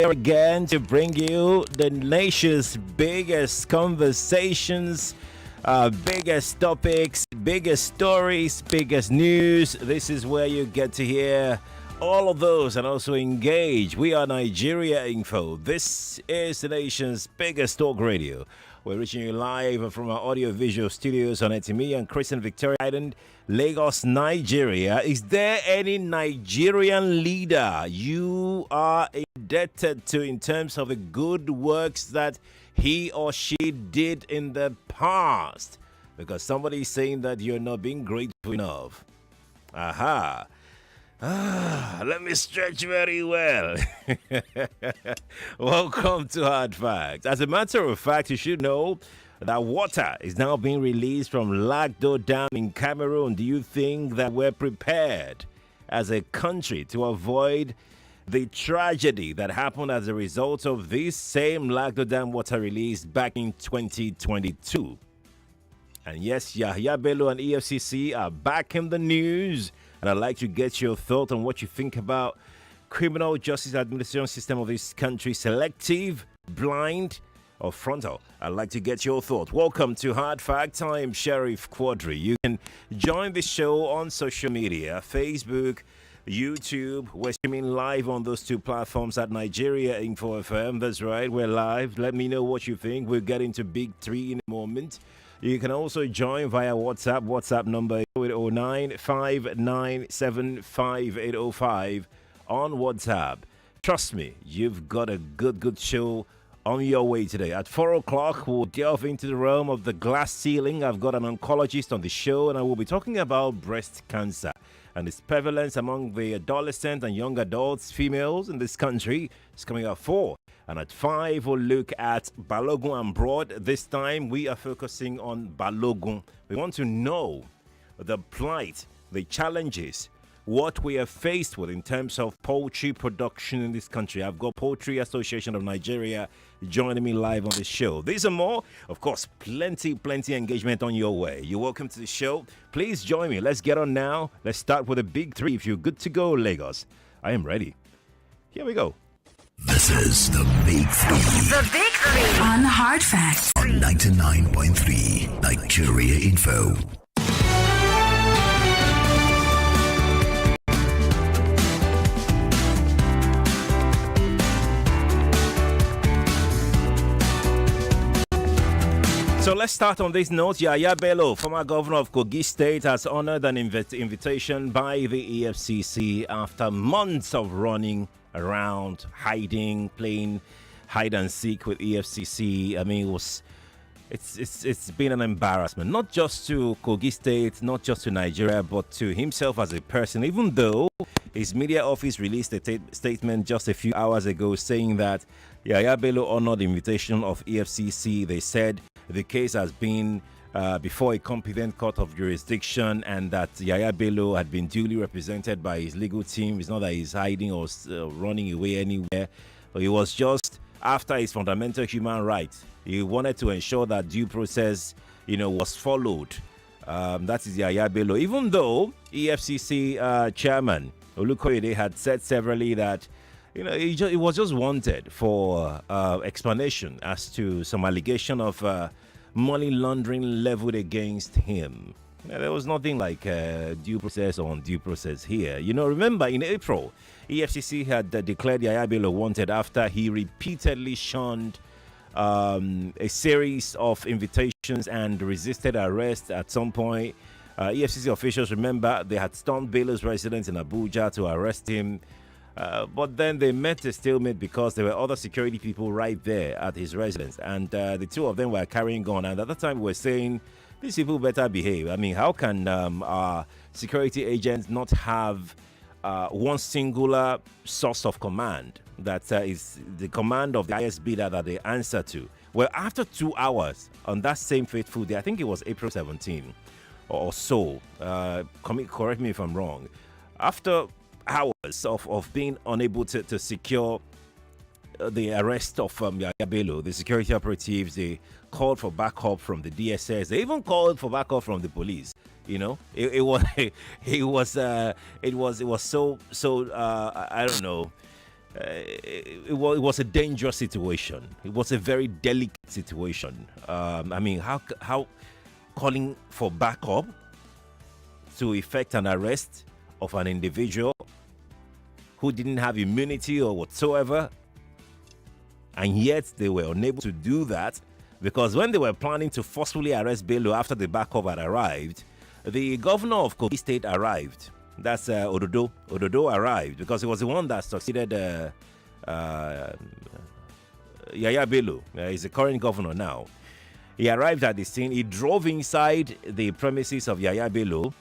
here again to bring you the nation's biggest conversations, biggest topics, biggest stories, biggest news. This is where you get to hear all of those and also engage. We are Nigeria Info. This is the nation's biggest talk radio. We're reaching you live from our audio-visual studios on Etimi and Christian Victoria Island, Lagos, Nigeria. Is there any Nigerian leader you are indebted to in terms of the good works that he or she did in the past? Because somebody is saying that you're not being grateful enough. Aha. Let me stretch very well. Welcome to Hard Facts. As a matter of fact, you should know that water is now being released from Lagdo Dam in Cameroon. Do you think that we're prepared as a country to avoid the tragedy that happened as a result of this same Lagdo Dam water release back in 2022? And yes, Yahaya Bello and EFCC are back in the news. And I'd like to get your thought on what you think about criminal justice administration system of this country, selective, blind, or frontal. I'd like to get your thought. Welcome to Hard Fact. I'm Sheriff Quadry. You can join the show on social media, Facebook, YouTube. We're streaming live on those two platforms at Nigeria Info FM. That's right, we're live. Let me know what you think. We'll get into Big Three in a moment. You can also join via WhatsApp. WhatsApp number 0809-597-5805 on WhatsApp. Trust me, you've got a good show on your way today. At 4 o'clock, we'll delve into the realm of the glass ceiling. I've got an oncologist on the show, and I will be talking about breast cancer and its prevalence among the adolescent and young adults, females in this country. It's coming at 4. And at 5, we'll look at Balogun and Broad. This time, we are focusing on Balogun. We want to know the plight, the challenges, what we are faced with in terms of poultry production in this country. I've got Poultry Association of Nigeria joining me live on the show. These are more, of course, plenty engagement on your way. You're welcome to the show. Please join me. Let's get on now. Let's start with the Big Three. If you're good to go, Lagos, I am ready. Here we go. This is the Big Three. The Big Three. On Hard Facts. On 99.3 Nigeria Info. So let's start on this note. Yahaya Bello, former governor of Kogi State, has honored an invitation by the EFCC after months of running around, hiding, playing hide and seek with EFCC. I mean, it's been an embarrassment, not just to Kogi State, not just to Nigeria, but to himself as a person, even though his media office released a statement just a few hours ago saying that Yahaya Bello honored the invitation of EFCC. They said the case has been before a competent court of jurisdiction and that Yahaya Bello had been duly represented by his legal team. It's not that he's hiding or running away anywhere. But it was just after his fundamental human rights. He wanted to ensure that due process, was followed. That is Yahaya Bello. Even though EFCC chairman Olukoyede had said severally that he was just wanted for explanation as to some allegation of money laundering leveled against him. There was nothing like due process or undue process here. Remember in April, EFCC had declared Yahaya Bello wanted after he repeatedly shunned a series of invitations and resisted arrest at some point. EFCC officials, remember, they had stormed Bello's residence in Abuja to arrest him. But then they met a stalemate because there were other security people right there at his residence. And the two of them were carrying gun. And at that time, we were saying, these people better behave. I mean, how can our security agents not have one singular source of command that is the command of the ISB that they answer to? Well, after 2 hours on that same fateful day, I think it was April 17 or so, correct me if I'm wrong, after hours of being unable to secure the arrest of Yahaya Bello, the security operatives, they called for backup from the DSS. They even called for backup from the police. It was so I don't know. it was a dangerous situation. It was a very delicate situation. I mean, how calling for backup to effect an arrest of an individual who didn't have immunity or whatsoever, and yet they were unable to do that because when they were planning to forcefully arrest Bello after the backup had arrived, the governor of Kogi State arrived. That's Ododo. Ododo arrived because he was the one that succeeded Yahaya Bello. He's the current governor now. He arrived at the scene. He drove inside the premises of Yahaya Bello,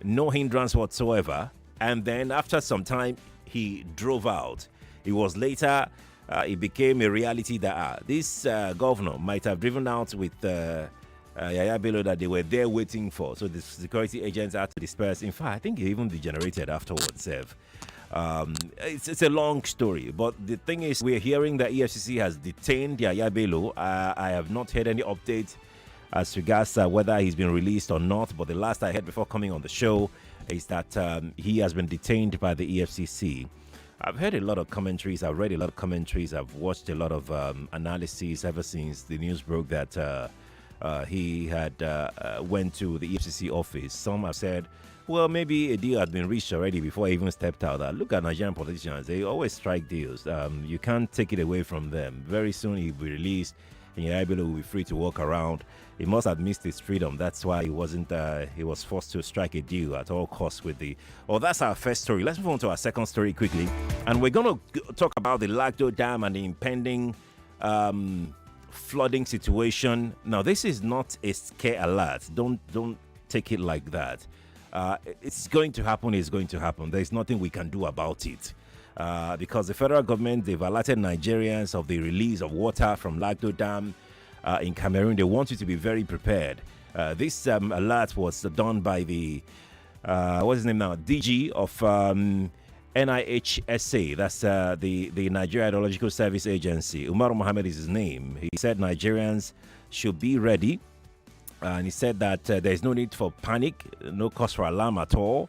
no hindrance whatsoever. And then after some time, he drove out. It was later, it became a reality that this governor might have driven out with Yahaya Bello that they were there waiting for. So the security agents had to disperse. In fact, I think it even degenerated afterwards. It's a long story. But the thing is, we're hearing that EFCC has detained Yahaya Bello. I have not heard any update as regards whether he's been released or not. But the last I heard before coming on the show is that he has been detained by the EFCC. I've heard a lot of commentaries. I've read a lot of commentaries. I've watched a lot of analysis ever since the news broke that he had went to the EFCC office. Some have said, well, maybe a deal had been reached already before he even stepped out. Look at Nigerian politicians. They always strike deals. You can't take it away from them. Very soon he'll be released and Yahaya Bello will be free to walk around. He must have missed his freedom. That's why he wasn't. He was forced to strike a deal at all costs with the. Oh, that's our first story. Let's move on to our second story quickly, and we're going to talk about the Lagdo Dam and the impending flooding situation. Now, this is not a scare alert. Don't take it like that. It's going to happen. It's going to happen. There's nothing we can do about it. Because the federal government, they've alerted Nigerians of the release of water from Lagdo Dam in Cameroon. They want you to be very prepared. This alert was done by the, what's his name now? DG of NIHSA. That's the Nigeria Hydrological Service Agency. Umar Mohammed is his name. He said Nigerians should be ready. And he said that there's no need for panic, no cause for alarm at all.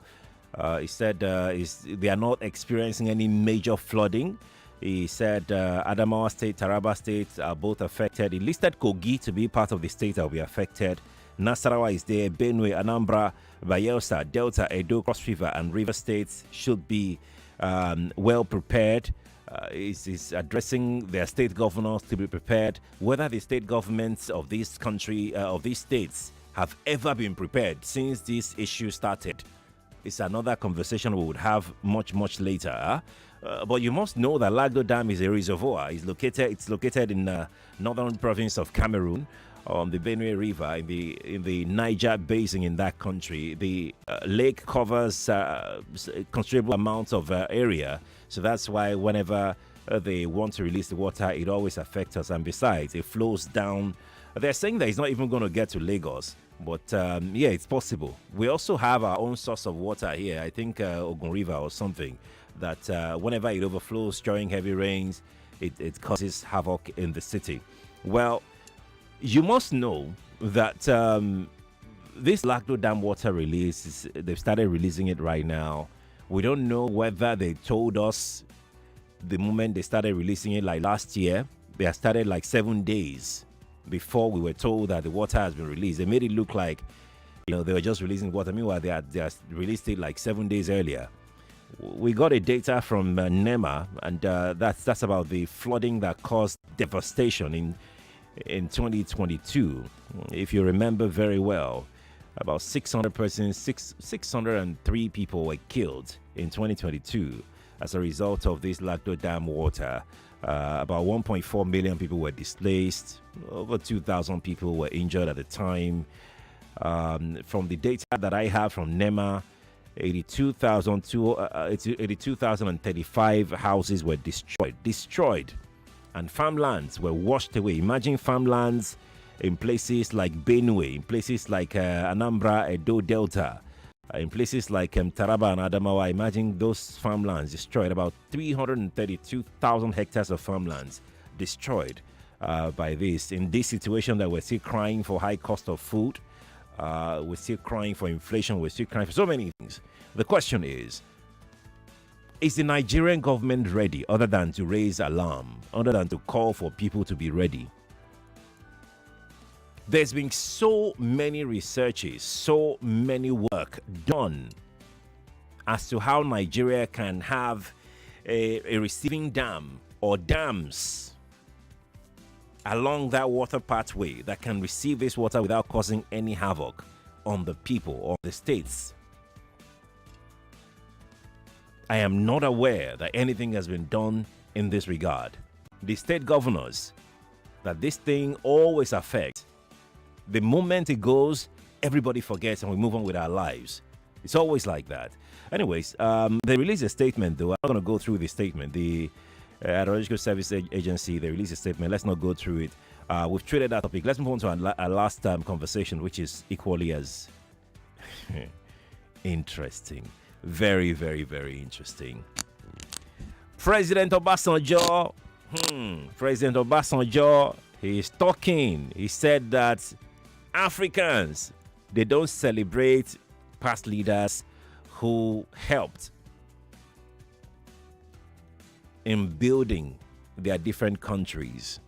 He said they are not experiencing any major flooding. He said Adamawa State, Taraba State are both affected. He listed Kogi to be part of the state that will be affected. Nasarawa is there, Benue, Anambra, Bayelsa, Delta, Edo, Cross River, and River States should be well prepared. Is addressing their state governors to be prepared. Whether the state governments of this country, of these states, have ever been prepared since this issue started, it's another conversation we would have much later. But you must know that Lagdo Dam is a reservoir. It's located in the northern province of Cameroon, on the Benue River, in the Niger basin in that country. The lake covers considerable amounts of area, so that's why whenever they want to release the water, it always affects us. And besides, it flows down. They're saying that it's not even going to get to Lagos. But yeah, it's possible. We also have our own source of water here. I think Ogun River or something. That whenever it overflows during heavy rains, it causes havoc in the city. Well, you must know that this Lagdo Dam water release, they've started releasing it right now. We don't know whether they told us the moment they started releasing it, like last year. They had started like 7 days before we were told that the water has been released. They made it look like, they were just releasing water. Meanwhile, they had released it like 7 days earlier. We got a data from NEMA, and that's about the flooding that caused devastation in 2022. If you remember very well, about 603 people were killed in 2022 as a result of this Lagdo Dam water. About 1.4 million people were displaced. Over 2,000 people were injured at the time. From the data that I have from NEMA, 82,035 houses were destroyed, and farmlands were washed away. Imagine farmlands in places like Benue, in places like Anambra, Edo, Delta, in places like Taraba and Adamawa. Imagine those farmlands destroyed. About 332,000 hectares of farmlands destroyed by this. In this situation that we're still crying for high cost of food, we're still crying for inflation, we're still crying for so many things. The question is, Is the Nigerian government ready, other than to raise alarm, other than to call for people to be ready? There's been so many researches, so many work done as to how Nigeria can have a receiving dam or dams along that water pathway that can receive this water without causing any havoc on the people or the states. I am not aware that anything has been done in this regard. The state governors that this thing always affects, the moment it goes, everybody forgets and we move on with our lives. It's always like that. Anyways, they released a statement, though. I'm not going to go through the statement. The Hydrological Service Agency, they released a statement. Let's not go through it. We've treated that topic. Let's move on to our last conversation, which is equally as interesting. Very, very, very interesting. President Obasanjo, President Obasanjo, he is talking. He said that Africans, they don't celebrate past leaders who helped in building their different countries.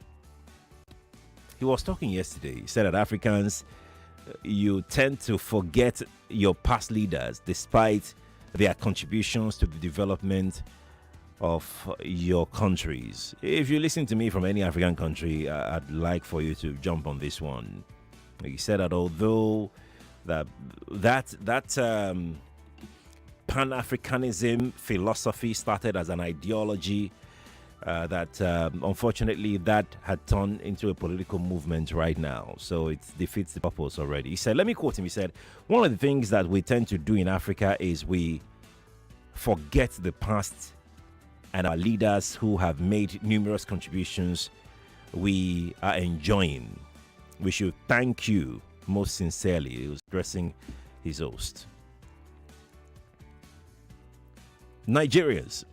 He was talking yesterday. He said that Africans, you tend to forget your past leaders despite their contributions to the development of your countries. If you listen to me from any African country, I'd like for you to jump on this one. He said that although that Pan-Africanism philosophy started as an ideology, that unfortunately that had turned into a political movement right now, so it defeats the purpose already. He said, let me quote him, he said, one of the things that we tend to do in Africa is we forget the past and our leaders who have made numerous contributions we are enjoying. We should thank you most sincerely. He was addressing his host. Nigerians,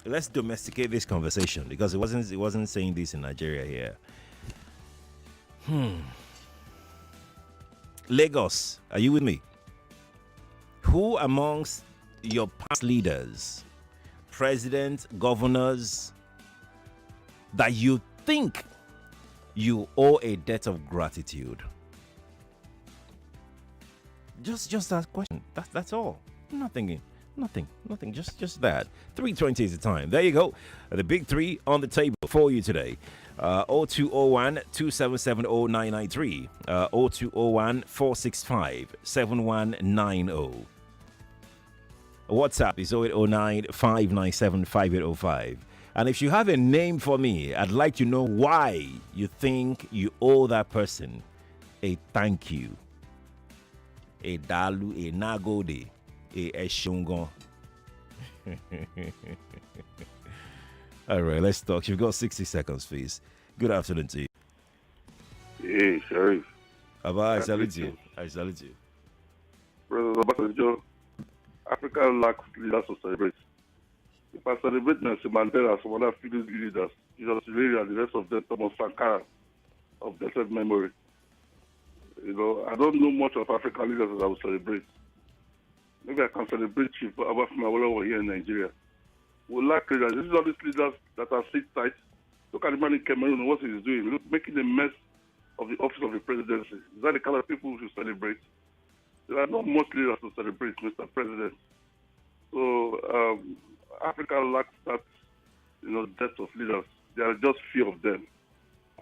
let's domesticate this conversation because it wasn't saying this in Nigeria here. Lagos, are you with me? Who amongst your past leaders, president, governors, that you think you owe a debt of gratitude? Just that question. That's all. Nothing. Just that. 3:20 is the time. There you go. The big three on the table for you today. 0201 277 0993. 0201 465 7190. WhatsApp is 0809 597 5805. And if you have a name for me, I'd like to know why you think you owe that person a thank you, a dalu, a nagode, a eshungon. All right, let's talk. You've got 60 seconds, please. Good afternoon to you. Hey, Sheriff. I salute you. Brother Obasanjo, Africa lacks leaders to celebrate. If I celebrate Nelson Mandela, some other few leaders, Jesus Ray and the rest of them, Thomas Sankara, of blessed memory. You know, I don't know much of African leaders that I will celebrate. Maybe I can celebrate Chief Abafimawala over here in Nigeria. We lack leaders. This is all these leaders that are sit tight. Look at the man in Cameroon and what he's doing. Look, making a mess of the office of the presidency. Is that the kind of people we should celebrate? There are not much leaders to celebrate, Mr. President. So Africa lacks that, depth of leaders. There are just few of them,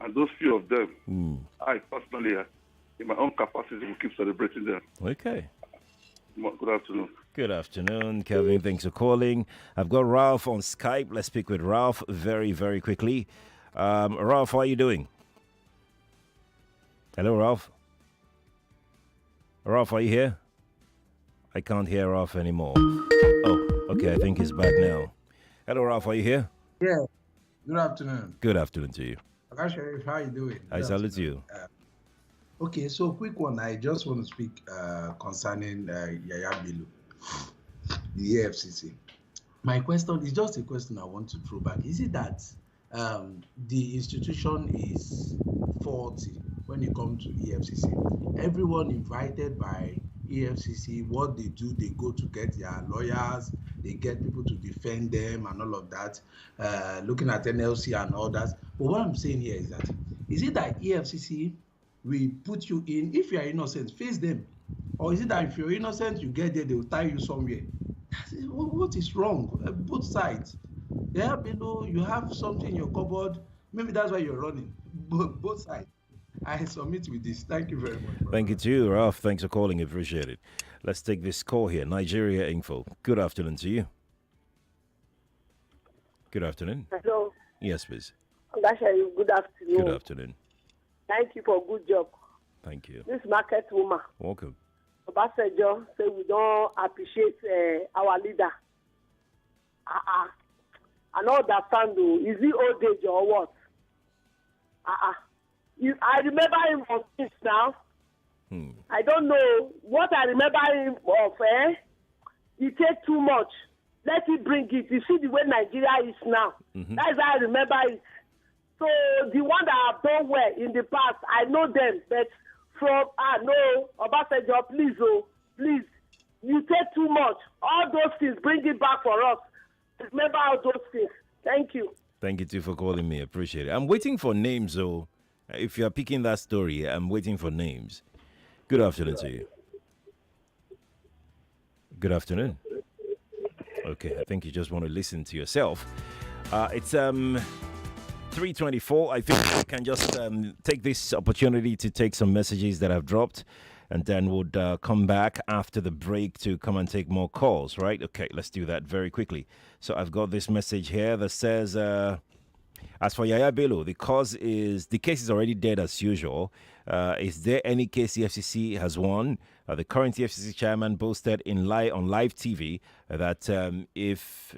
and those few of them, I personally, in my own capacity, will keep celebrating them. Okay. Good afternoon. Good afternoon, Kevin. Thanks for calling. I've got Ralph on Skype. Let's speak with Ralph very, very quickly. Ralph, how are you doing? Hello, Ralph. Ralph, are you here? I can't hear Ralph anymore. Oh, okay. I think he's back now. Hello, Ralph. Are you here? Yeah. Good afternoon. Good afternoon to you. Okay, Sheriff, how are you doing? I salute you. Okay, so quick one. I just want to speak concerning Yahaya Bello, the EFCC. My question is just a question I want to throw back. Is it that the institution is faulty when it comes to EFCC? Everyone invited by EFCC, what they do, they go to get their lawyers, they get people to defend them and all of that, looking at NLC and others. But what I'm saying here is it that EFCC will put you in, if you are innocent, face them? Or is it that if you're innocent, you get there, they will tie you somewhere? What is wrong? Both sides. Yeah, Bello, you have something in your cupboard. Maybe that's why you're running. Both sides. I submit with this. Thank you very much. Thank you too, Ralph. Thanks for calling. Appreciate it. Let's take this call here. Nigeria Info. Good afternoon to you. Good afternoon. Hello. Yes, please. Good afternoon. Good afternoon. Thank you for a good job. Thank you. This market woman. Welcome. Obasanjo say we don't appreciate our leader. I don't understand though. Is he old age or what? I remember him on this now. I don't know what I remember him of. He take too much. Let it bring it. You see the way Nigeria is now. That's how I remember it. So the one that have done well in the past, I know them, but from no, Obasanjo, please, you take too much. All those things, bring it back for us. Remember all those things. Thank you. Thank you too for calling me. Appreciate it. I'm waiting for names though. If you're picking that story, I'm waiting for names. Good afternoon to you. Good afternoon. Okay, I think you just want to listen to yourself. It's 3:24. I think I can just take this opportunity to take some messages that I've dropped, and then would come back after the break to come and take more calls, right? Okay, let's do that very quickly. So I've got this message here that says, as for Yahaya Bello, the case is already dead as usual. Is there any case the FCC has won? The current FCC chairman boasted on live TV that if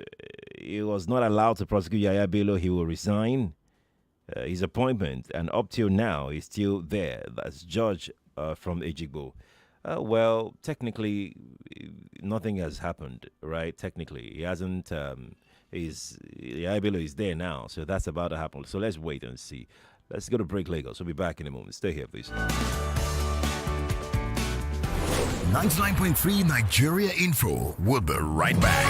he was not allowed to prosecute Yahaya Bello, he will resign his appointment. And up till now, he's still there. That's Judge from Ejigbo. Well, technically, nothing has happened, right? Technically, he hasn't. Yahaya Bello is there now, so that's about to happen. So let's wait and see. Let's go to break, Lagos. We'll be back in a moment. Stay here, please. 99.3 Nigeria Info. We'll be right back.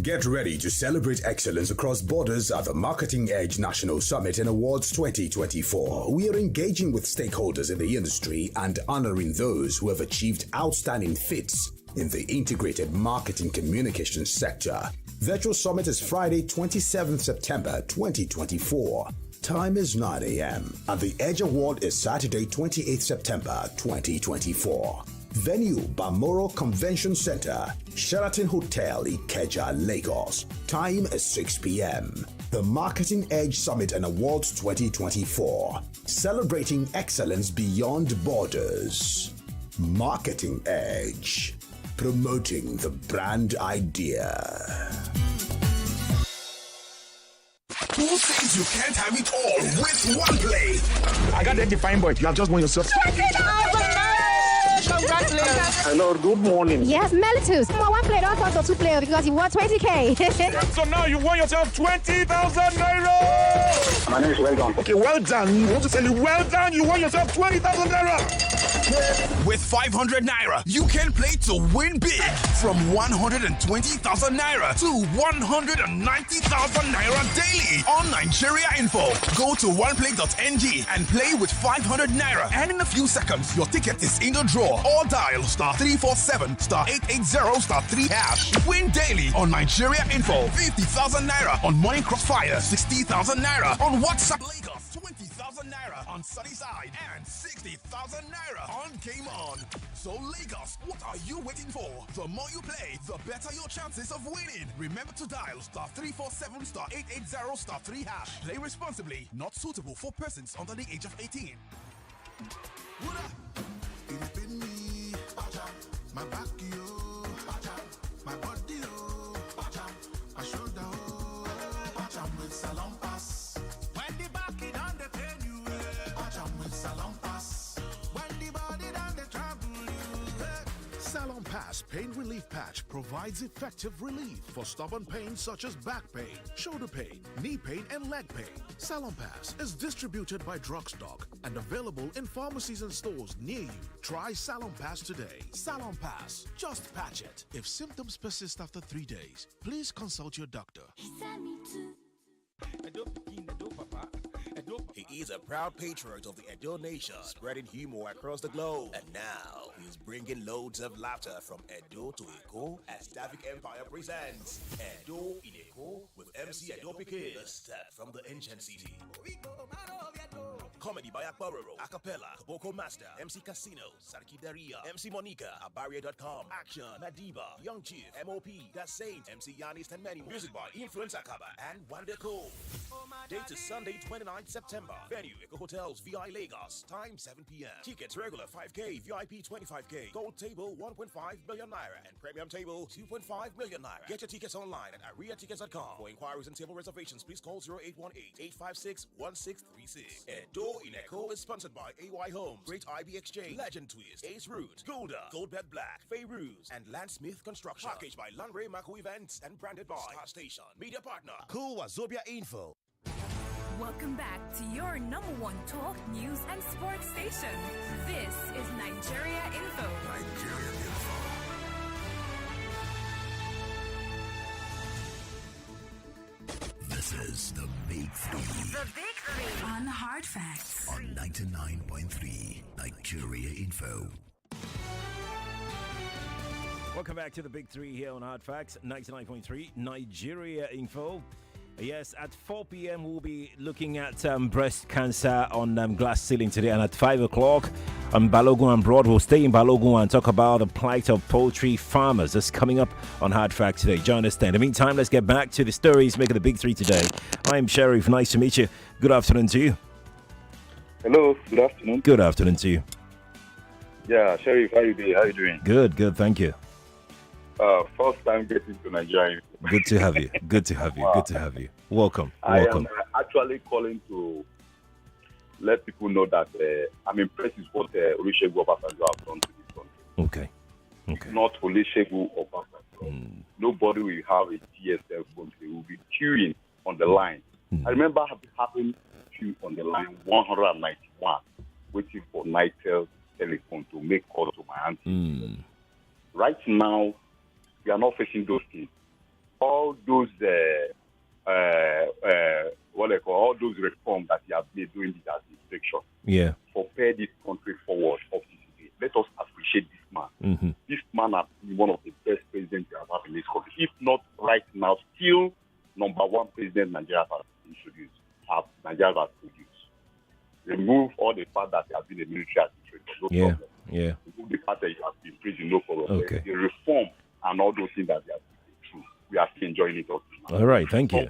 Get ready to celebrate excellence across borders at the Marketing Edge National Summit and Awards 2024. We are engaging with stakeholders in the industry and honoring those who have achieved outstanding feats in the integrated marketing communications sector. Virtual Summit is Friday, 27th September 2024. Time is 9 a.m. and the Edge Award is Saturday, 28th September 2024. Venue, Balmoral Convention Center, Sheraton Hotel, Ikeja, Lagos. Time is 6 p.m. The Marketing Edge Summit and Awards 2024. Celebrating excellence beyond borders. Marketing Edge. Promoting the brand idea. Who says you can't have it all with one play? I got that defined boy. You have just won yourself. Congratulations. Hello, good morning. Yes, Melitus. One player, don't talk to two players because you won 20K. So now you won yourself 20,000 naira. My name is Well Done. Okay, well done. You want to tell you, well done. You won yourself 20,000 naira. With 500 naira, you can play to win big. From 120,000 naira to 190,000 naira daily on Nigeria Info. Go to oneplay.ng and play with 500 naira. And in a few seconds, your ticket is in the draw. Or dial *347*880*3#. Win daily on Nigeria Info. 50,000 naira on Morning Crossfire. 60,000 naira on WhatsApp Lagos. 20,000 naira on Sunnyside. And 60,000 naira on Game On. So Lagos, what are you waiting for? The more you play, the better your chances of winning. Remember to dial *347*880*3#. Play responsibly. Not suitable for persons under the age of 18. My back, yo, my body, yo, my shoulder, with Salon Pass. When the back it on the pain you, with Salon Pass. When the body on the trouble you, Salon Pass Pass Pain Relief Patch provides effective relief for stubborn pains such as back pain, shoulder pain, knee pain, and leg pain. Salon Pass is distributed by Drugstock and available in pharmacies and stores near you. Try Salon Pass today. Salon Pass, just patch it. If symptoms persist after 3 days, please consult your doctor. He is a proud patriot of the Edo nation, spreading humor across the globe. And now, he's bringing loads of laughter from Edo to Eko as Davic Empire presents Edo in Eko with MC Edo Piquet, the step from the ancient city. Comedy by Akbaroro, Acapella, Kaboko Master, MC Casino, Sarki Daria, MC Monica, Abaria.com, Action, Madiba, Young Chief, MOP, The Saint, MC Yanis, and many more. Music by Influence Akaba and Wandeko. Date is Sunday, 29th September. Venue, Eco Hotels, VI Lagos. Time 7 p.m. Tickets regular 5K, VIP 25K. Gold table 1.5 million naira and premium table 2.5 million naira. Get your tickets online at ariatickets.com. For inquiries and table reservations, please call 0818-856-1636. Edo in Echo is sponsored by AY Homes, Great IB Exchange, Legend Twist, Ace Root, Golda, Goldbed Black, Fayruz, and Landsmith Construction. Packaged by Landray Mako Events and branded by Star Station. Media partner, Cool Wazobia Info. Welcome back to your number one talk, news, and sports station. This is Nigeria Info. Nigeria Info. This is the Big Three. The Big Three. On Hard Facts. On 99.3 Nigeria Info. Welcome back to the Big Three here on Hard Facts, 99.3 Nigeria Info. Yes, at 4 p.m. we'll be looking at breast cancer on glass ceiling today, and at 5 o'clock on Balogun and Broad, we'll stay in Balogun and talk about the plight of poultry farmers. That's coming up on Hard Facts today. Join us then. In the meantime, let's get back to the stories making the Big Three today. I'm Sheriff. Nice to meet you. Good afternoon to you. Hello, good afternoon. Good afternoon to you. Yeah, Sheriff, how you doing? Good, thank you. First time getting to Nigeria. Good to have you. Good to have you. Good to have you. Welcome. I am actually calling to let people know that I'm impressed with what Olusegun Obasanjo have done to this country. Okay. If not Olusegun Obasanjo, nobody will have a GSM phone. They will be queuing on the line. I remember having queue on the line 191, waiting for Nitel telephone to make call to my auntie. Right now, we are not facing those things. All those all those reforms that he has made during this administration, propel this country forward up to today. Let us appreciate this man. This man has been one of the best presidents we have had in this country. If not right now, still number one president Nigeria has introduced, Nigeria has produced. Remove all the fact that he has been a military administrator, no problem. Remove the fact that he has been in prison, no problem. Okay. The reform and all those things that they have been through, we are still enjoying it all. All right, thank you.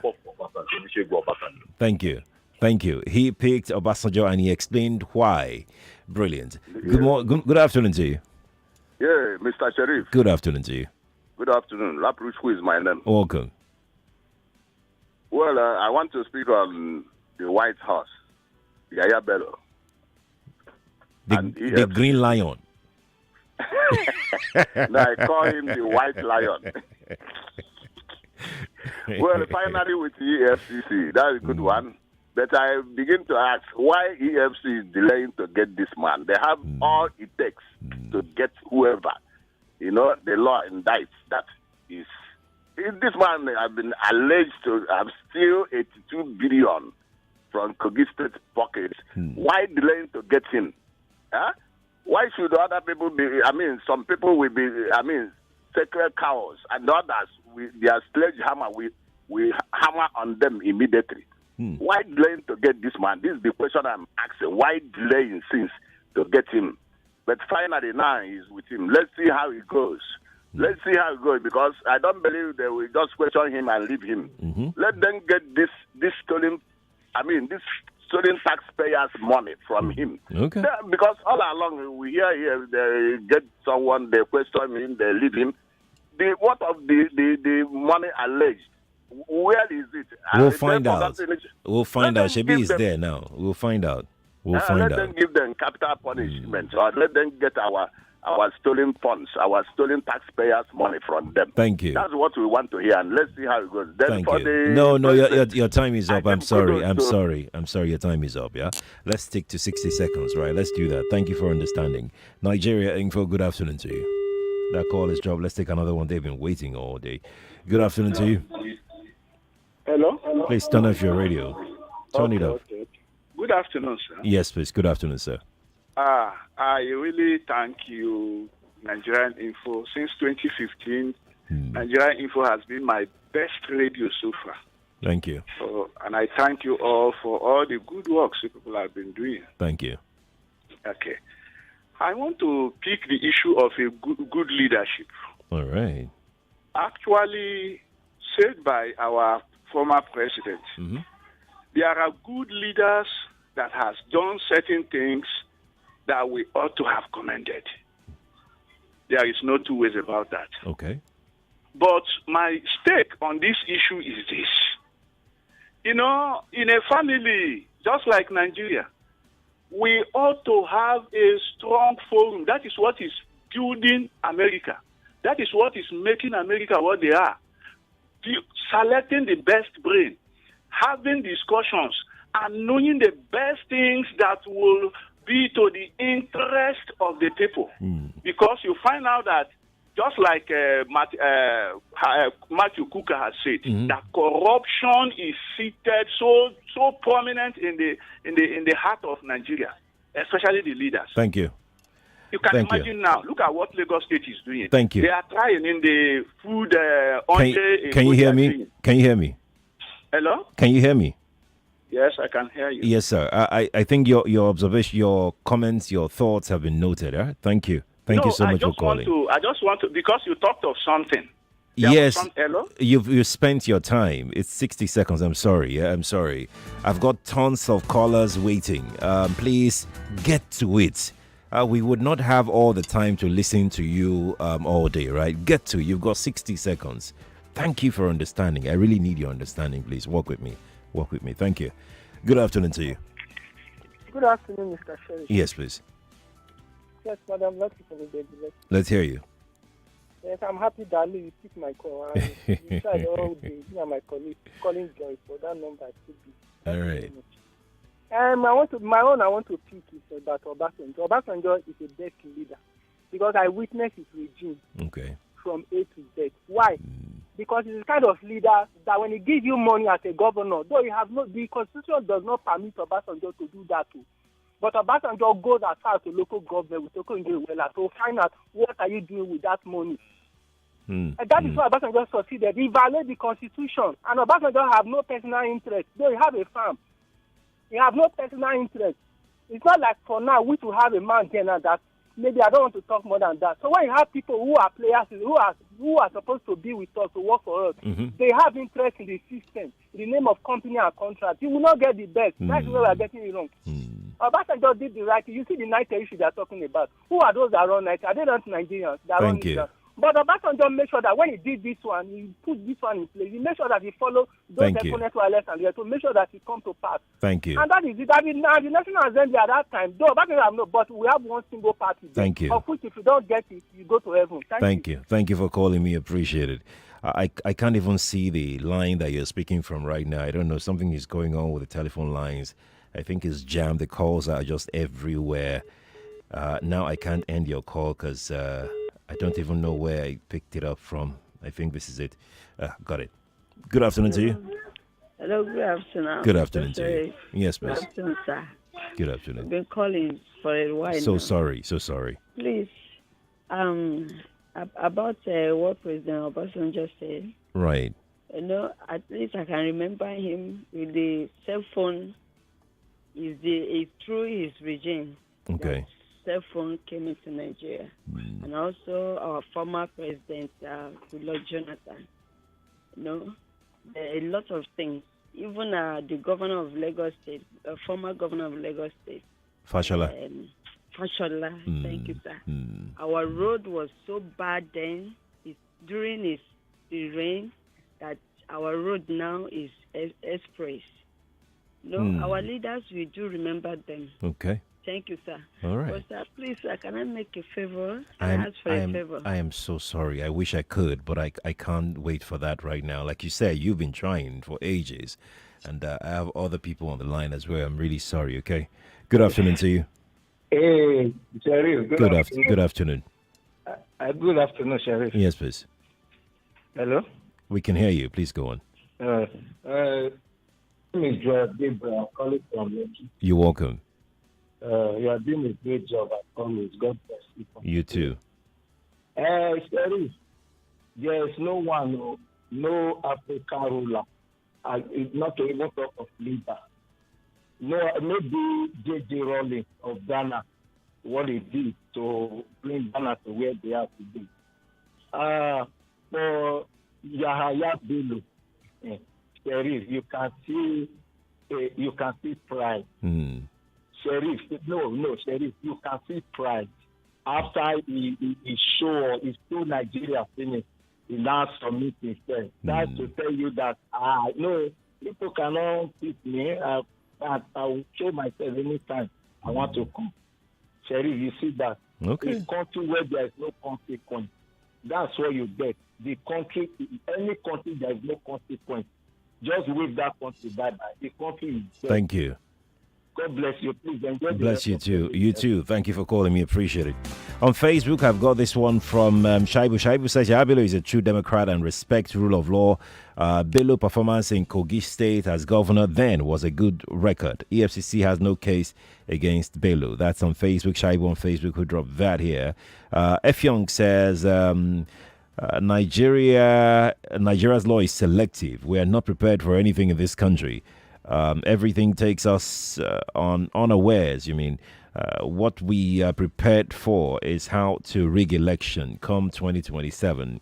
Thank you. Thank you. He picked Obasanjo and he explained why. Brilliant. Good afternoon to you. Yeah, Mr. Sheriff. Good afternoon to you. Good afternoon. Lapruch, who is my name? Welcome. Well, I want to speak on the White House, Yahaya Bello. The Green Lion. No, I call him the White Lion. Well, finally with the EFCC, that's a good one. But I begin to ask, why EFCC is delaying to get this man? They have all it takes to get whoever. You know, the law indicts that is. If this man has been alleged to have steal 82 billion from Kogi State pockets, why delaying to get him? Huh? Why should other people be, some people will be, sacred cows, and others, their sledgehammer, we hammer on them immediately. Why delaying to get this man? This is the question I'm asking. Why delaying since to get him? But finally now he's with him. Let's see how it goes. Let's see how it goes, because I don't believe they will just question him and leave him. Let them get this stolen taxpayers' money from him. Okay. Because all along we hear here they get someone, they question him, they leave him. What of the money alleged? Where is it? We'll find out. We'll find out. Shebi is there now. We'll find out. Let them give them capital punishment, or let them get our our stolen funds, our stolen taxpayers' money from them. Thank you. That's what we want to hear, and let's see how it goes. Then Thank for you. the No, president, your time is up. I'm sorry. I'm to- sorry. I'm sorry. Your time is up. Yeah. Let's stick to 60 seconds. Right. Let's do that. Thank you for understanding. Nigeria Info. Good afternoon to you. That call is dropped. Let's take another one. They've been waiting all day. Good afternoon to you. Hello? Please turn off your radio. Turn it off. Okay. Good afternoon, sir. Yes, please. Good afternoon, sir. I really thank you, Nigerian Info. Since 2015, Nigerian Info has been my best radio so far. Thank you. So, and I thank you all for all the good works you people have been doing. Thank you. Okay. I want to pick the issue of a good leadership. All right. Actually, said by our former president, there are good leaders that has done certain things that we ought to have commended. There is no two ways about that. Okay. But my stake on this issue is this. You know, in a family, just like Nigeria, we ought to have a strong forum. That is what is building America. That is what is making America what they are. Selecting the best brain, having discussions, and knowing the best things that will be to the interest of the people. Because you find out that, just like Matthew Cooker has said, that corruption is seated so prominent in the heart of Nigeria, especially the leaders. Thank you. You can Thank imagine now. Look at what Lagos State is doing. Thank you. They are trying in the food. Can you hear me? Can you hear me? Hello. Can you hear me? Yes, I can hear you. Yes, sir. I think your observation, your comments, your thoughts have been noted. Thank you. Thank you so much for calling. I just want to, because you talked of something. Yes, hello? you've spent your time. It's 60 seconds. I'm sorry. Yeah, I'm sorry. I've got tons of callers waiting. Please get to it. We would not have all the time to listen to you all day, right? Get to it. You've got 60 seconds. Thank you for understanding. I really need your understanding. Please walk with me. Walk with me. Thank you. Good afternoon to you. Good afternoon, Mr. Sheriff. Yes, please. Yes, madam. Let's hear you. Yes, I'm happy that you picked my call. You tried all day. You and my colleague calling Joy for that number. All right. I want to pick is about Obasanjo. Obasanjo is a best leader because I witnessed his regime from A to Z. Why? Because he's the kind of leader that when he gives you money as a governor, though the constitution does not permit Obasanjo to do that too. But Obasanjo goes as far as the local government with local Ngewela to find out what are you doing with that money. And that is why Obasanjo succeeded. He violated the constitution, and Obasanjo have no personal interest. Though he have a farm, he have no personal interest. It's not like for now we to have a man here now that maybe I don't want to talk more than that. So when you have people who are players, who are supposed to be with us, to work for us, they have interest in the system, in the name of company and contract. You will not get the best. That's where we are getting it wrong. Obasanjo did the right thing. You see the night issue they are talking about. Who are those that run night? Are they not Nigerians? Thank you. But Obasanjo made sure that when he did this one, he put this one in place. He made sure that he followed those opponents who are less and less to make sure that he come to pass. Thank you. And that is it. I mean, now the National Assembly at that time, though Obasanjo have no, but we have one single party. Thank you. Of which if you don't get it, you go to heaven. Thank you. Thank you for calling me. Appreciate it. I can't even see the line that you're speaking from right now. I don't know. Something is going on with the telephone lines. I think it's jammed. The calls are just everywhere. Now I can't end your call because I don't even know where I picked it up from. I think this is it. Got it. Good afternoon to you. Hello, good afternoon. Good afternoon to you. Yes, please. Good afternoon, sir. Good afternoon. I've been calling for a while So now. sorry. Please, about what President Obasanjo said. Right. You know, at least I can remember him with the cell phone. Is through his regime. Okay. Cell phone came into Nigeria, and also our former president, Goodluck Jonathan. You know, a lot of things. Even the governor of Lagos State, former governor of Lagos State, Fashola. Fashola. Thank you, sir. Our road was so bad then, during the rain, that our road now is express. No, our leaders, we do remember them. Okay. Thank you, sir. All right. But, sir, please, sir, can I make a favor? Ask for a favor? I am so sorry. I wish I could, but I can't wait for that right now. Like you said, you've been trying for ages, and I have other people on the line as well. I'm really sorry, okay? Good afternoon to you. Hey, Sheriff. Good afternoon. Good afternoon. Good afternoon, Sheriff. Yes, please. Hello? We can hear you. Please go on. My name is Joel Gabriel. I'm calling from Lekki. You're welcome. You are doing a great job as always. God bless you. You too. Sheriff, there is no one, no African ruler, not to even talk of leader. No, maybe J.J. Rowling of Ghana, what he did to bring Ghana to where they are today. For Yahaya Bello, Sheriff, you can see pride. Sheriff, Sheriff, you can see pride. After he showed Nigeria finished, he now submit himself. That's to tell you that, no, people cannot beat me. I will show myself anytime I want to come. Sheriff, you see that? Okay. A country where there is no consequence, that's what you get. The country, any country there is no consequence, just wave that country bye-bye. The country is dead. Thank you. God bless you. Please enjoy. Bless you too. You too. Thank you for calling me. Appreciate it. On Facebook, I've got this one from Shaibu. Shaibu says Yahaya Bello is a true Democrat and respects rule of law. Bello performance in Kogi State as governor then was a good record. EFCC has no case against Bello. That's on Facebook. Shaibu on Facebook who dropped that here. F. Young says Nigeria's law is selective. We are not prepared for anything in this country. Everything takes us on unawares. You mean what we are prepared for is how to rig election come 2027.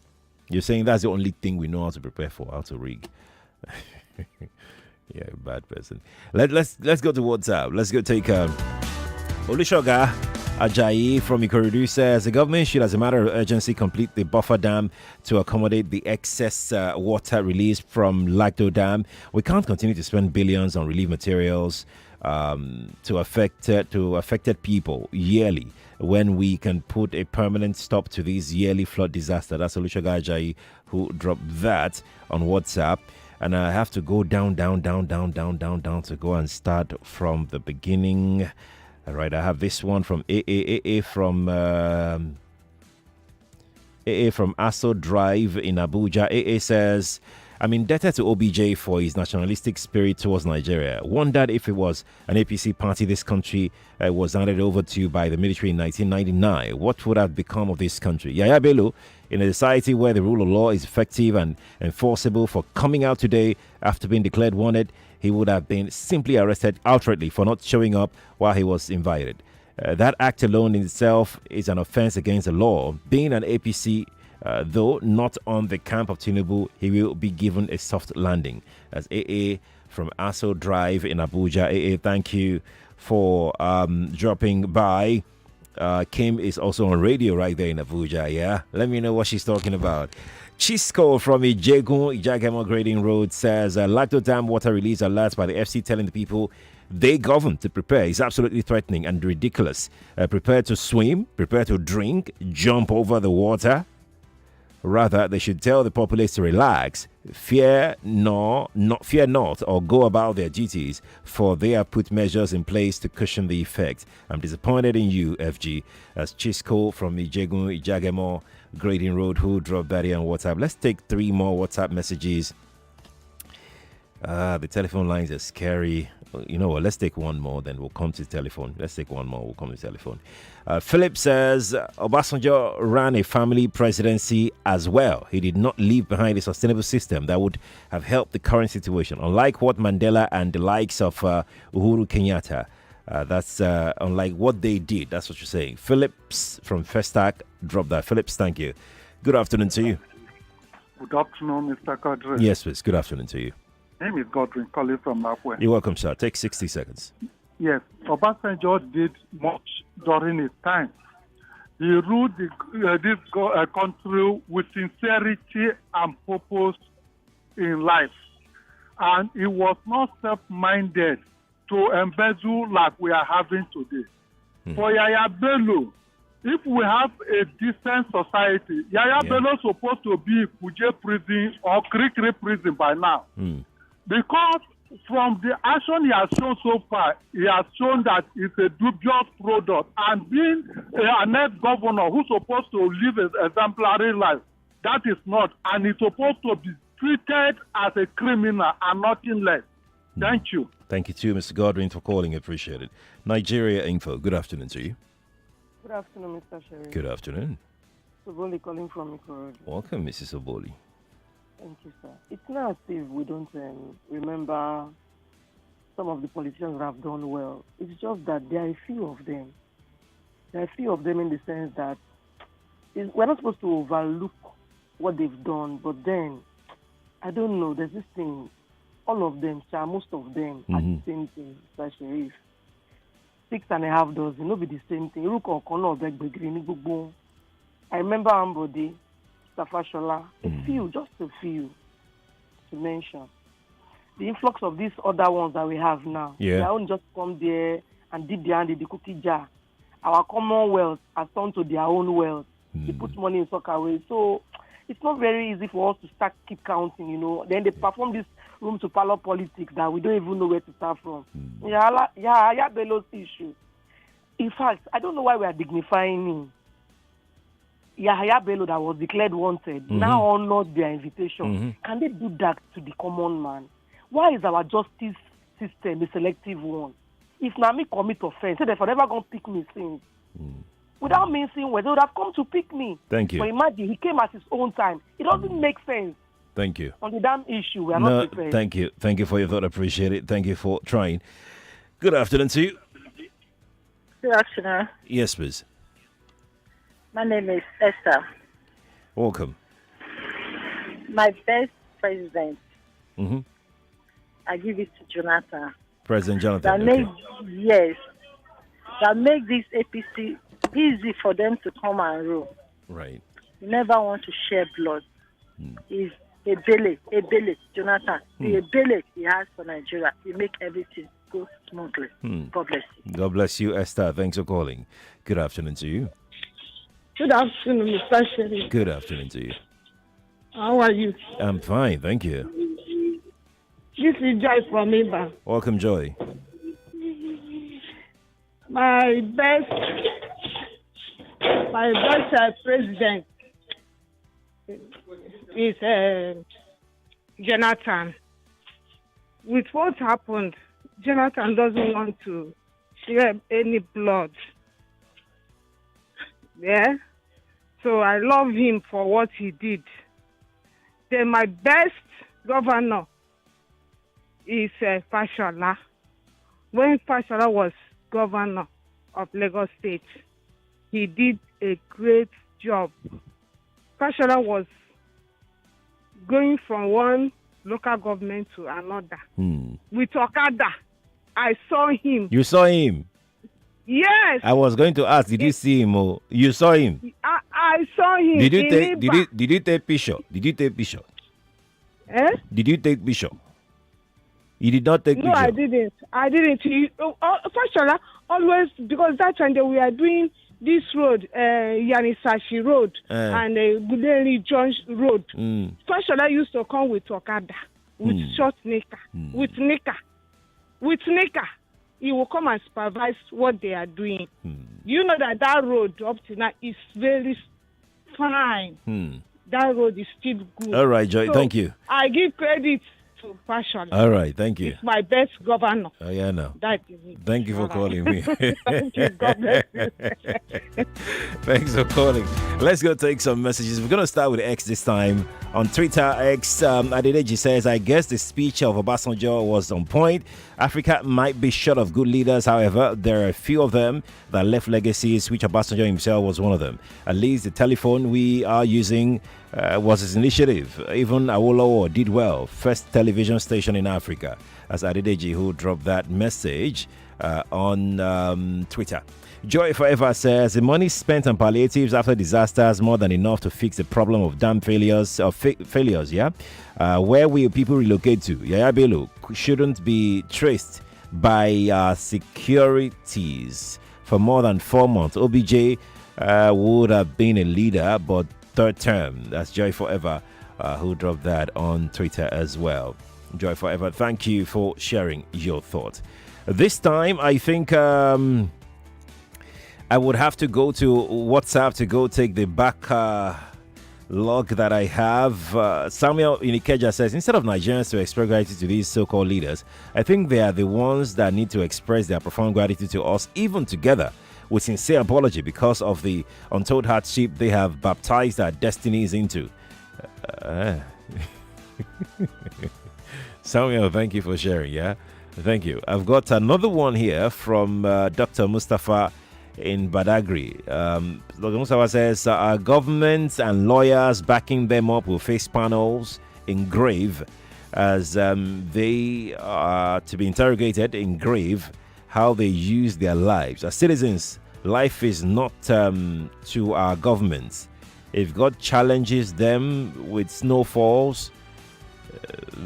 You're saying that's the only thing we know how to prepare for, how to rig. Yeah, bad person. Let's go to WhatsApp. Let's go take Olushoga Ajayi from Ikorodu says the government should, as a matter of urgency, complete the buffer dam to accommodate the excess water released from Lagdo Dam. We can't continue to spend billions on relief materials to affected people yearly when we can put a permanent stop to these yearly flood disaster. That's Olushoga Ajayi who dropped that on WhatsApp. And I have to go down to go and start from the beginning. All right, I have this one from AA from Aso Drive in Abuja. AA says, I'm indebted to OBJ for his nationalistic spirit towards Nigeria. Wondered if it was an APC party this country was handed over to by the military in 1999. What would have become of this country? Yahaya Bello, in a society where the rule of law is effective and enforceable, for coming out today after being declared wanted, he would have been simply arrested outrightly for not showing up while he was invited. That act alone in itself is an offense against the law. Being an APC, though not on the camp of Tinubu, he will be given a soft landing. As AA from Aso Drive in Abuja. AA, thank you for dropping by. Kim is also on radio right there in Abuja, yeah? Let me know what she's talking about. Chisco from Ijagemo Grading Road says Lagdo Dam water release alerts by the FC telling the people they govern to prepare is absolutely threatening and ridiculous. Prepare to swim, prepare to drink, jump over the water. Rather, they should tell the populace to relax, fear not, or go about their duties, for they have put measures in place to cushion the effect. I'm disappointed in you, FG. As Chisco from Ijagemo Grading Road, who dropped that here on WhatsApp. Let's take 3 more WhatsApp messages. The telephone lines are scary. You know what? Let's take one more, then we'll come to telephone. Let's take one more, we'll come to telephone. Philip says Obasanjo ran a family presidency as well. He did not leave behind a sustainable system that would have helped the current situation. Unlike what Mandela and the likes of Uhuru Kenyatta, that's unlike what they did. That's what you're saying. Phillips from Festac, drop that. Phillips, thank you. Good afternoon to you. Good afternoon, Mr. Quadry. Yes, please. Good afternoon to you. My name is Godwin, calling from Mapwe. You're welcome, sir. Take 60 seconds. Yes, Obasanjo did much during his time. He ruled this country with sincerity and purpose in life. And he was not self-minded to embezzle like we are having today. For Yahaya Bello, if we have a decent society, Yahaya Bello is supposed to be Kuje prison or Krikri prison by now. Because from the action he has shown so far, he has shown that it's a dubious product. And being an ex-governor who's supposed to live an exemplary life, that is not. And he's supposed to be treated as a criminal and nothing less. Thank you. Thank you too, Mr. Godwin, for calling. Appreciate it. Nigeria Info, good afternoon to you. Good afternoon, Mr. Sherry. Good afternoon. Oboli calling from Ikorodu. Welcome, Mrs. Oboli. Thank you, sir. It's not as if we don't remember some of the politicians that have done well. It's just that there are a few of them. There are a few of them in the sense that we're not supposed to overlook what they've done, but then, I don't know, there's this thing, all of them, most of them are the same thing, Mr. Sherif. 6.5 dozen, no be the same thing. I remember Ambody, Safashola, a few, just a few to mention. The influx of these other ones that we have now, they don't just come there and dip their hand in the cookie jar. Our commonwealth has turned to their own wealth. They put money in soccer away. So it's not very easy for us to keep counting, Then they perform this room to parlor politics that we don't even know where to start from. Yahaya Bello's issue. In fact, I don't know why we are dignifying him. Yahaya Bello that was declared wanted now honored their invitation. Can they do that to the common man? Why is our justice system a selective one? If Nami commit offense, say they're forever going to pick me since. Without mincing words, they would have come to pick me. Thank you. But imagine, he came at his own time. It doesn't make sense. Thank you. On the damn issue, we are not prepared. Thank you. Thank you for your thought. Appreciate it. Thank you for trying. Good afternoon to you. Good afternoon. Yes, please. My name is Esther. Welcome. My best president, I give it to Jonathan. President Jonathan. That make this APC easy for them to come and rule. Right. You never want to share blood. He's a Bello, Jonathan. The Bello he has for Nigeria. He make everything go smoothly. God bless you. God bless you, Esther. Thanks for calling. Good afternoon to you. Good afternoon, Mr. Sherry. Good afternoon to you. How are you? I'm fine, thank you. This is Joy from Iba. Welcome, Joy. My best president is Jonathan. With what happened, Jonathan doesn't want to share any blood. Yeah? So I love him for what he did. Then my best governor is Fashola. When Fashola was governor of Lagos State, he did a great job. Fashola was going from one local government to another. With Okada, I saw him. You saw him? Yes. I was going to ask, did you see him? Or you saw him? I saw him. Did you take picture? Did you take picture? Did you take picture? You did not take picture? No, I didn't. Fashola always, because that time we are doing this road, Yanisashi Road and Gudeli Jones Road. Fashola used to come with Okada, with short nika, with nika. He will come and supervise what they are doing. You know that road up to now is very fine. That road is still good. All right, Joy, so thank you. I give credit to Fashola. All right, thank you. It's my best governor. Oh, yeah, no. That is it. Thank you for calling me. Thank you. God bless you. Thanks for calling. Let's go take some messages. We're going to start with X this time. On Twitter, X, Adedeji says, I guess the speech of Obasanjo was on point. Africa might be short of good leaders. However, there are a few of them that left legacies, which Obasanjo himself was one of them. At least the telephone we are using was his initiative. Even Awolowo did well. First television station in Africa. As Adedeji, who dropped that message on Twitter. Joy Forever says the money spent on palliatives after disasters more than enough to fix the problem of dam failures. Where will people relocate to? Yahaya Bello shouldn't be traced by securities for more than 4 months. OBJ would have been a leader, but third term. That's Joy Forever, who dropped that on Twitter as well. Joy Forever, thank you for sharing your thoughts. This time, I think I would have to go to WhatsApp to go take the back log that I have. Samuel Inikeja says, instead of Nigerians to express gratitude to these so-called leaders, I think they are the ones that need to express their profound gratitude to us, even together with sincere apology because of the untold hardship they have baptized our destinies into. Samuel, thank you for sharing. Yeah, thank you. I've got another one here from Dr. Mustafa in Badagry. Dr. Mustafa says, our governments and lawyers backing them up will face panels in grave as they are to be interrogated in grave how they use their lives. As citizens, life is not to our governments. If God challenges them with snowfalls,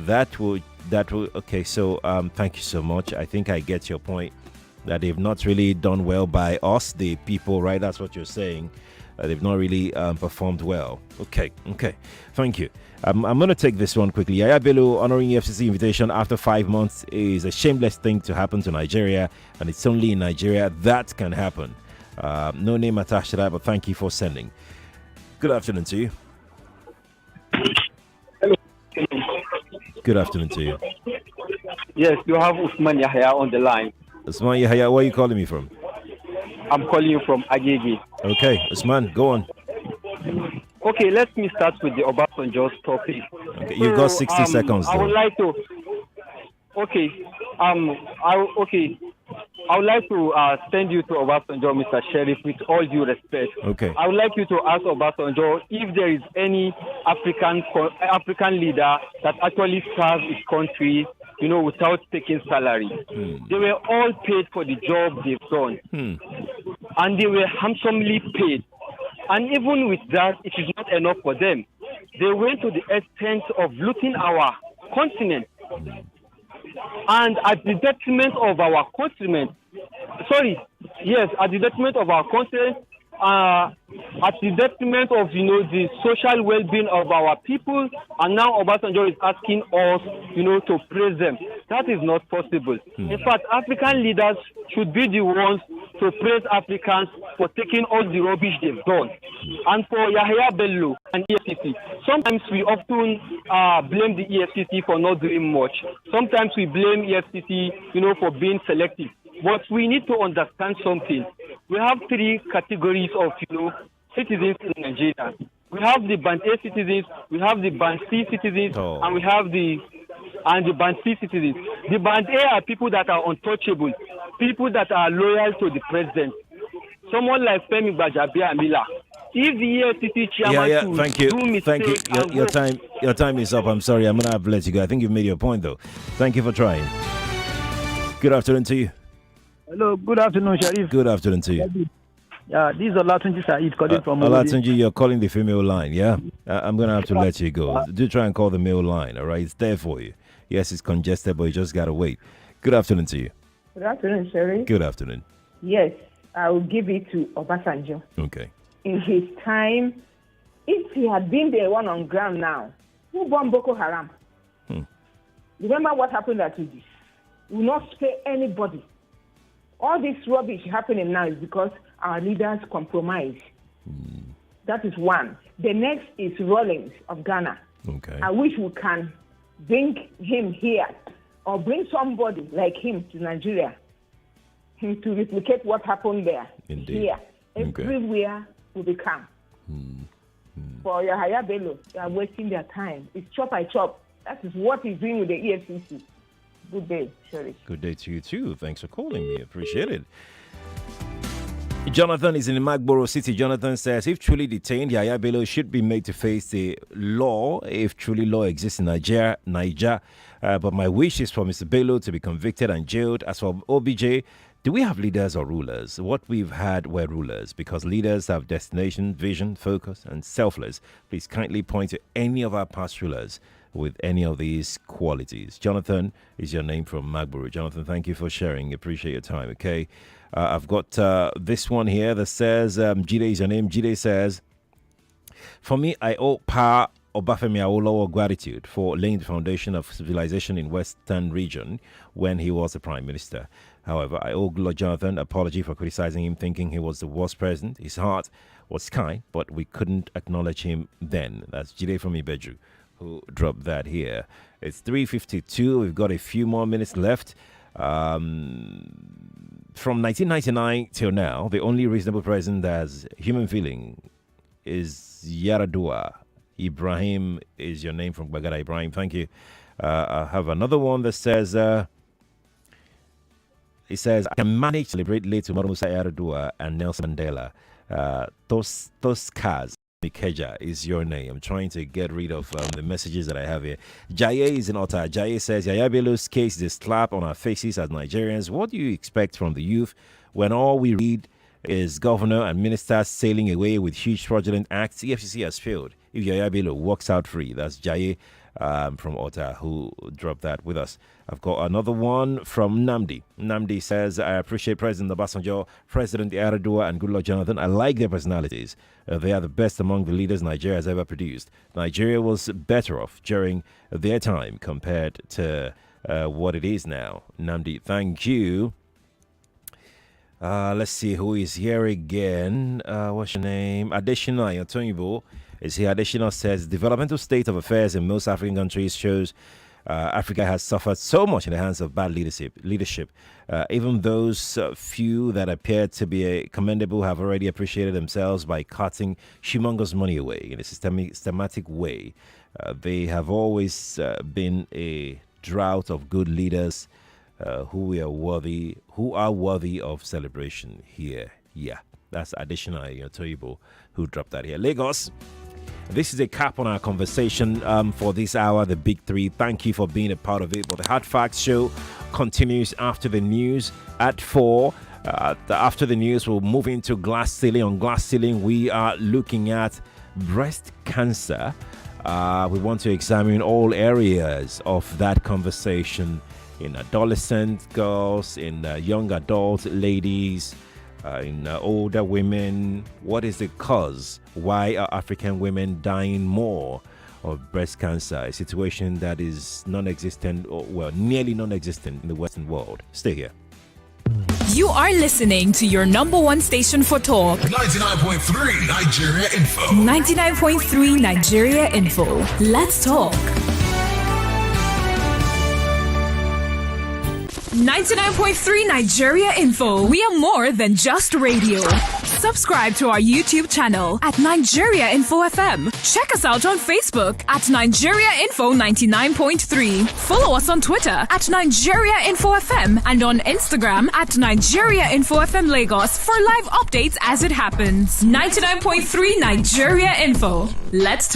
that will okay. So thank you so much. I think I get your point that they've not really done well by us, the people, right? That's what you're saying. They've not really performed well. Okay. Thank you. I'm going to take this one quickly. Yahaya Bello honoring EFCC invitation after 5 months is a shameless thing to happen to Nigeria, and it's only in Nigeria that can happen. No name attached to that, but thank you for sending. Good afternoon to you. Hello. Good afternoon to you. Yes, you have Usman Yahaya on the line. Usman Yahaya, where are you calling me from? I'm calling you from Agege. Okay, Usman, go on. Okay, let me start with the Obasanjo's topic. Okay, you've got 60 seconds. I would like to. Okay, I would like to send you to Obasanjo, Mr. Sheriff, with all due respect. Okay. I would like you to ask Obasanjo if there is any African leader that actually serves his country, without taking salary. They were all paid for the job they've done. And they were handsomely paid. And even with that, it is not enough for them. They went to the extent of looting our continent. And at the detriment of our continent, at the detriment of our continent, at the detriment of the social well-being of our people, and now Obasanjo is asking us to praise them. That is not possible. In fact, African leaders should be the ones to praise Africans for taking all the rubbish they've done. And for Yahaya Bello and EFCC, sometimes we often blame the EFCC for not doing much. Sometimes we blame EFCC for being selective. But we need to understand something. We have three categories of, citizens in Nigeria. We have the Band A citizens, we have the Band C citizens, and we have the Band C citizens. The Band A are people that are untouchable, people that are loyal to the president. Someone like Femi Gbajabiamila. If the EFCC chairman thank you. Your time is up. I'm sorry, I'm gonna have to let you go. I think you've made your point though. Thank you for trying. Good afternoon to you. Hello, good afternoon, Sharif. Good afternoon to you. Yeah, this is Olatunji Said calling from Olatunji, you're calling the female line, yeah? I'm going to have to let you go. Do try and call the male line, all right? It's there for you. Yes, it's congested, but you just got to wait. Good afternoon to you. Good afternoon, Sharif. Good afternoon. Yes, I will give it to Obasanjo. Okay. In his time, if he had been the one on ground now, who bombed Boko Haram? Remember what happened at Udis? We will not spare anybody. All this rubbish happening now is because our leaders compromise. That is one. The next is Rawlings of Ghana. Okay. I wish we can bring him here or bring somebody like him to Nigeria to replicate what happened there. Indeed. Here. Everywhere will be calm. For Yahaya Bello, they are wasting their time. It's chop by chop. That is what he's doing with the EFCC. Good day, Sherry. Good day to you too. Thanks for calling me. Appreciate it. Jonathan is in Magboro City. Jonathan says, if truly detained, Yahaya Bello should be made to face the law if truly law exists in Niger. But my wish is for Mr. Bello to be convicted and jailed. As for OBJ, do we have leaders or rulers? What we've had were rulers, because leaders have destination, vision, focus, and selfless. Please kindly point to any of our past rulers with any of these qualities. Jonathan is your name from Magboro. Jonathan, thank you for sharing. Appreciate your time, okay? I've got this one here that says, Jide is your name. Jide says, for me, I owe Pa Obafemi Awolowo gratitude for laying the foundation of civilization in Western region when he was the Prime Minister. However, I owe Lord Jonathan apology for criticizing him, thinking he was the worst president. His heart was kind, but we couldn't acknowledge him then. That's Jide from Ibeju who dropped that here. It's 3:52. We've got a few more minutes left. From 1999 till now, the only reasonable president that has human feeling is Yaradua. Ibrahim is your name from Bagada. Ibrahim, thank you. I have another one that says, it says, I can manage to celebrate late tomorrow Musa Yaradua and Nelson Mandela. Toscas Mikeja is your name. I'm trying to get rid of the messages that I have here. Jaye is in Otta. Jaye says, Yahaya Bello's case is a slap on our faces as Nigerians. What do you expect from the youth when all we read is governor and ministers sailing away with huge fraudulent acts? EFCC has failed. If Yahaya Bello walks out free, that's Jaye from Otta who dropped that with us. I've got another one from Namdi. Namdi says, I appreciate President Obasanjo, President Yaradua, and Goodluck Jonathan. I like their personalities. They are the best among the leaders Nigeria has ever produced. Nigeria was better off during their time compared to what it is now. Namdi, thank you. Let's see who is here again. What's your name? Additional Yotonyibo is here. Additional says, developmental state of affairs in most African countries shows Africa has suffered so much in the hands of bad leadership. Even those few that appear to be commendable have already appreciated themselves by cutting humongous money away in a systematic way. They have always been a drought of good leaders who are worthy of celebration here. Yeah, that's additional Toyibo who dropped that here. Lagos. This is a cap on our conversation for this hour, the Big Three. Thank you for being a part of it. But the Hard Facts show continues after the news at 4. After the news, we'll move into Glass Ceiling. On Glass Ceiling, we are looking at breast cancer. We want to examine all areas of that conversation in adolescent girls, in young adult ladies, in older women. What is the cause? Why are African women dying more of breast cancer? A situation that is non-existent, or well, nearly non-existent in the Western world. Stay here. You are listening to your number one station for talk. 99.3 Nigeria Info. 99.3 Nigeria Info. Let's talk. 99.3 Nigeria Info. We are more than just radio. Subscribe to our YouTube channel at Nigeria Info FM. Check us out on Facebook at Nigeria Info 99.3. Follow us on Twitter at Nigeria Info FM and on Instagram at Nigeria Info FM Lagos for live updates as it happens. 99.3 Nigeria Info. Let's talk.